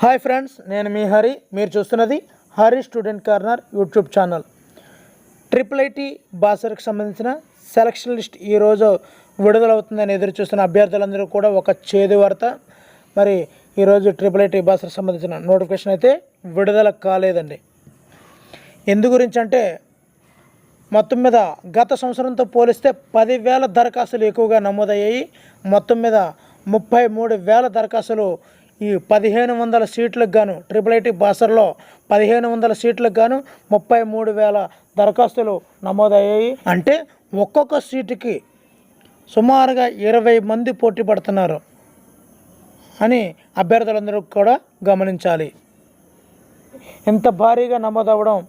Hi friends, నేను మీ హరి. మీరు చూస్తున్నది Hari student corner YouTube channel. IIT బాసర్కి సంబంధించిన సెలక్షన్ లిస్ట్ ఈరోజు విడుదలవుతుందని ఎదురు చూస్తున్న అభ్యర్థులందరూ కూడా ఒక చేదు వార్త. మరి ఈరోజు ఐఐటి బాసర్కి సంబంధించిన నోటిఫికేషన్ అయితే విడుదల కాలేదండి. ఎందు గురించి అంటే మొత్తం మీద గత సంవత్సరంతో పోలిస్తే 10,000 దరఖాస్తులు ఎక్కువగా నమోదయ్యాయి. మొత్తం మీద 33,000 దరఖాస్తులు ఈ 1,500 సీట్లకు గాను ఐఐటి బాసర్లో 1,500 సీట్లకు గాను 33,000 దరఖాస్తులు నమోదయ్యాయి. అంటే ఒక్కొక్క సీటుకి సుమారుగా 20 మంది పోటీ పడుతున్నారు అని అభ్యర్థులందరూ కూడా గమనించాలి. ఇంత భారీగా నమోదవ్వడం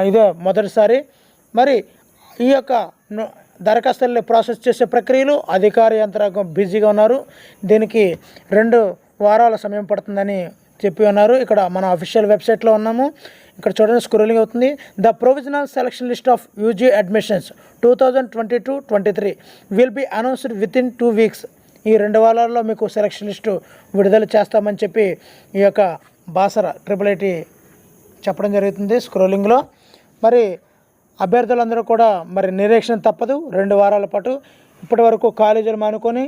ఇదే మొదటిసారి. మరి ఈ యొక్క దరఖాస్తుల్ని ప్రాసెస్ చేసే ప్రక్రియలు అధికార యంత్రాంగం బిజీగా ఉన్నారు. దీనికి 2 వారాల సమయం పడుతుందని చెప్పి ఉన్నారు. ఇక్కడ మన అఫీషియల్ వెబ్సైట్లో ఉన్నాము. ఇక్కడ చూడండి, స్క్రోలింగ్ అవుతుంది. The provisional selection list of UG admissions 2022-23 will be announced with in 2 weeks. ఈ 2 వారాల్లో మీకు సెలక్షన్ లిస్టు విడుదల చేస్తామని చెప్పి ఈ యొక్క బాసర ఐఐటి చెప్పడం జరుగుతుంది స్క్రోలింగ్లో. మరి అభ్యర్థులందరూ కూడా మరి నిరీక్షణ తప్పదు. 2 వారాల పాటు ఇప్పటి వరకు కాలేజీలు మానుకొని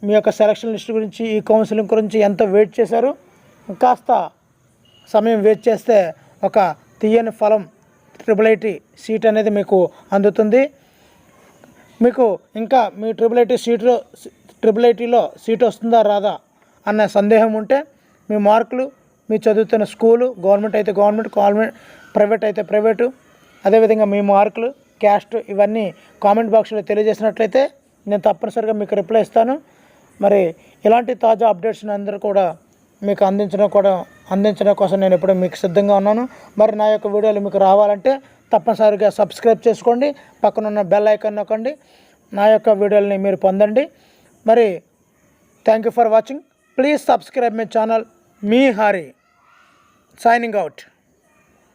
మీ యొక్క సెలక్షన్ లిస్ట్ గురించి, ఈ కౌన్సిలింగ్ గురించి ఎంతో వెయిట్ చేశారు. కాస్త సమయం వెయిట్ చేస్తే ఒక తీయని ఫలం ఐఐటి సీట్ అనేది మీకు అందుతుంది. మీకు ఇంకా మీ ఐఐటిలో సీట్ వస్తుందా రాదా అన్న సందేహం ఉంటే మీ మార్కులు, మీ చదువుతున్న స్కూలు, గవర్నమెంట్ అయితే గవర్నమెంట్, ప్రైవేట్ అయితే ప్రైవేటు, అదేవిధంగా మీ మార్కులు, క్యాస్ట్ ఇవన్నీ కామెంట్ బాక్స్లో తెలియజేసినట్లయితే నేను తప్పనిసరిగా మీకు రిప్లై ఇస్తాను. మరి ఇలాంటి తాజా అప్డేట్స్ని అందరూ కూడా మీకు అందించడం కోసం నేను ఎప్పుడూ మీకు సిద్ధంగా ఉన్నాను. మరి నా యొక్క వీడియోలు మీకు రావాలంటే తప్పనిసరిగా సబ్స్క్రైబ్ చేసుకోండి, పక్కనున్న బెల్ ఐకాన్ నొక్కండి, నా యొక్క వీడియోలని మీరు పొందండి. మరి thank you for watching. Please subscribe my channel. Me Hari signing out.